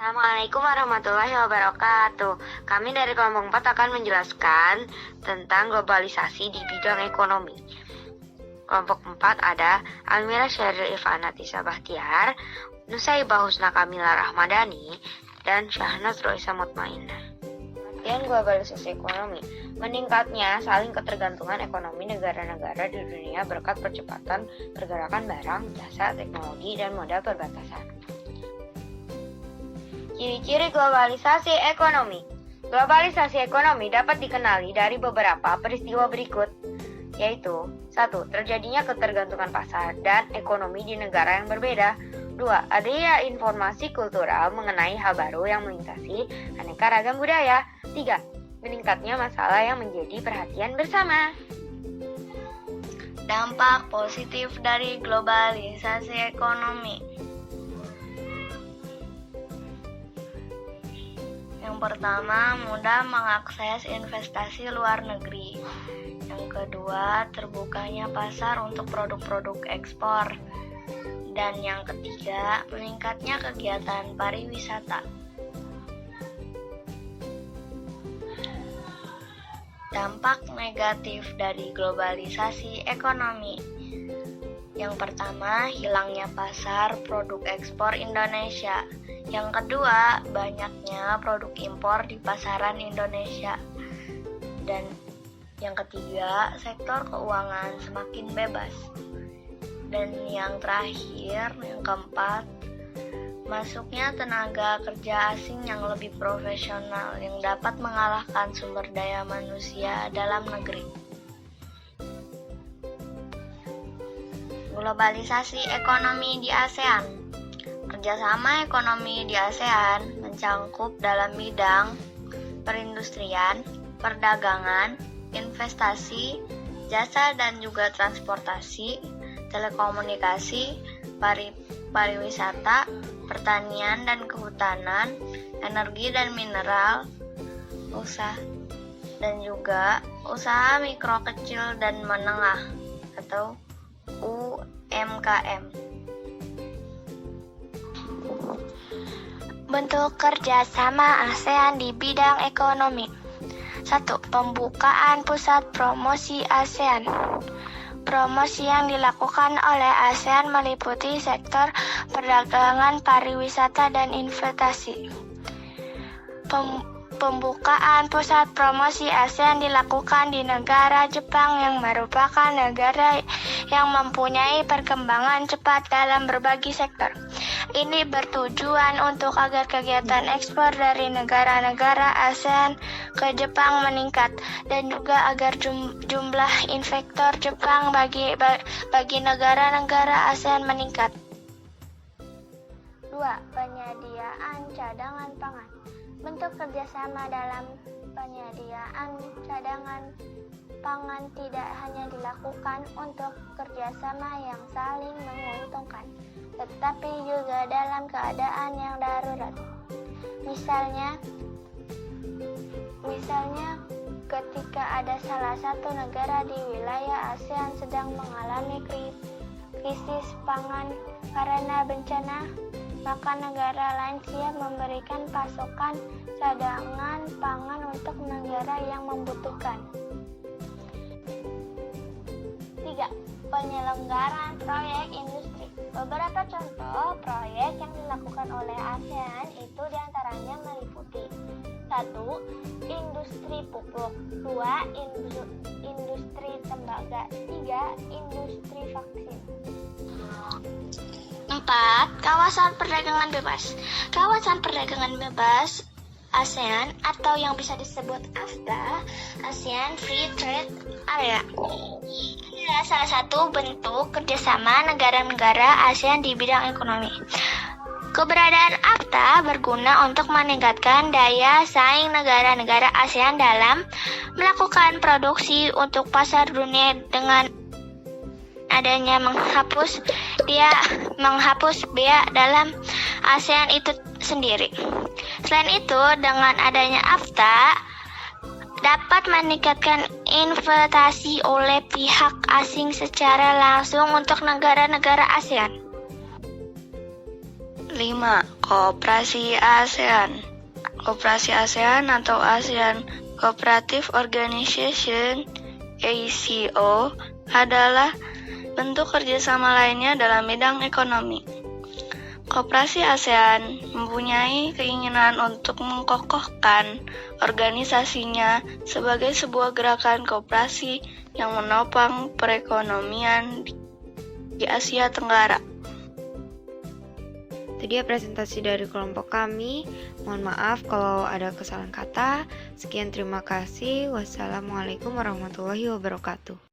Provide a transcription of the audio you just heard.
Assalamualaikum warahmatullahi wabarakatuh. Kami dari kelompok 4 akan menjelaskan tentang globalisasi di bidang ekonomi. Kelompok 4 ada Almira Sheryl Ivana Tisa Bahtiar, Nusaibah Husna Kamila Rahmadani, dan Syahnaz Roisa Mutmainnah. Pengertian globalisasi ekonomi, meningkatnya saling ketergantungan ekonomi negara-negara di dunia berkat percepatan pergerakan barang, jasa, teknologi, dan modal perbatasan. Ciri-ciri globalisasi ekonomi. Globalisasi ekonomi dapat dikenali dari beberapa peristiwa berikut, yaitu 1. Terjadinya ketergantungan pasar dan ekonomi di negara yang berbeda. 2. Adanya informasi kultural mengenai hal baru yang melintasi aneka ragam budaya. 3. Meningkatnya masalah yang menjadi perhatian bersama. Dampak positif dari globalisasi ekonomi. Yang pertama, mudah mengakses investasi luar negeri. Yang kedua, terbukanya pasar untuk produk-produk ekspor. Dan yang ketiga, meningkatnya kegiatan pariwisata. Dampak negatif dari globalisasi ekonomi. Yang pertama, hilangnya pasar produk ekspor Indonesia. Yang kedua, banyaknya produk impor di pasaran Indonesia. Dan yang ketiga, sektor keuangan semakin bebas. Dan yang terakhir, yang keempat, masuknya tenaga kerja asing yang lebih profesional yang dapat mengalahkan sumber daya manusia dalam negeri. Globalisasi ekonomi di ASEAN. Kerjasama ekonomi di ASEAN mencangkup dalam bidang perindustrian, perdagangan, investasi, jasa dan juga transportasi, telekomunikasi, pariwisata, pertanian dan kehutanan, energi dan mineral, dan juga usaha mikro kecil dan menengah atau UMKM. Bentuk kerjasama ASEAN di bidang ekonomi. 1. Pembukaan pusat promosi ASEAN. Promosi yang dilakukan oleh ASEAN meliputi sektor perdagangan, pariwisata, dan investasi. Pembukaan pusat promosi ASEAN dilakukan di negara Jepang yang merupakan negara yang mempunyai perkembangan cepat dalam berbagai sektor. Ini bertujuan untuk agar kegiatan ekspor dari negara-negara ASEAN ke Jepang meningkat dan juga agar jumlah investor Jepang bagi negara-negara ASEAN meningkat. 2. Penyediaan cadangan pangan. Bentuk kerjasama dalam penyediaan cadangan pangan tidak hanya dilakukan untuk kerjasama yang saling menguntungkan, tetapi juga dalam keadaan yang darurat. Misalnya ketika ada salah satu negara di wilayah ASEAN sedang mengalami krisis pangan karena bencana, maka negara lain siap memberikan pasokan cadangan pangan untuk negara yang membutuhkan. 3. Penyelenggaraan proyek industri. Beberapa contoh proyek yang dilakukan oleh ASEAN itu diantaranya meliputi 1. Industri pupuk, 2. Industri tembaga, 3. Industri vaksin. 4. Kawasan perdagangan bebas. Kawasan perdagangan bebas ASEAN atau yang bisa disebut AFTA, ASEAN Free Trade Area, adalah salah satu bentuk kerjasama negara-negara ASEAN di bidang ekonomi. Keberadaan AFTA berguna untuk meningkatkan daya saing negara-negara ASEAN dalam melakukan produksi untuk pasar dunia dengan adanya menghapus bea dalam ASEAN itu sendiri. Selain itu, dengan adanya AFTA dapat meningkatkan investasi oleh pihak asing secara langsung untuk negara-negara ASEAN. 5. Koperasi ASEAN. Koperasi ASEAN atau ASEAN Cooperative Organization (ACO) adalah bentuk kerjasama lainnya dalam bidang ekonomi. Koperasi ASEAN mempunyai keinginan untuk mengkokohkan organisasinya sebagai sebuah gerakan koperasi yang menopang perekonomian di Asia Tenggara. Itu dia presentasi dari kelompok kami. Mohon maaf kalau ada kesalahan kata. Sekian, terima kasih. Wassalamualaikum warahmatullahi wabarakatuh.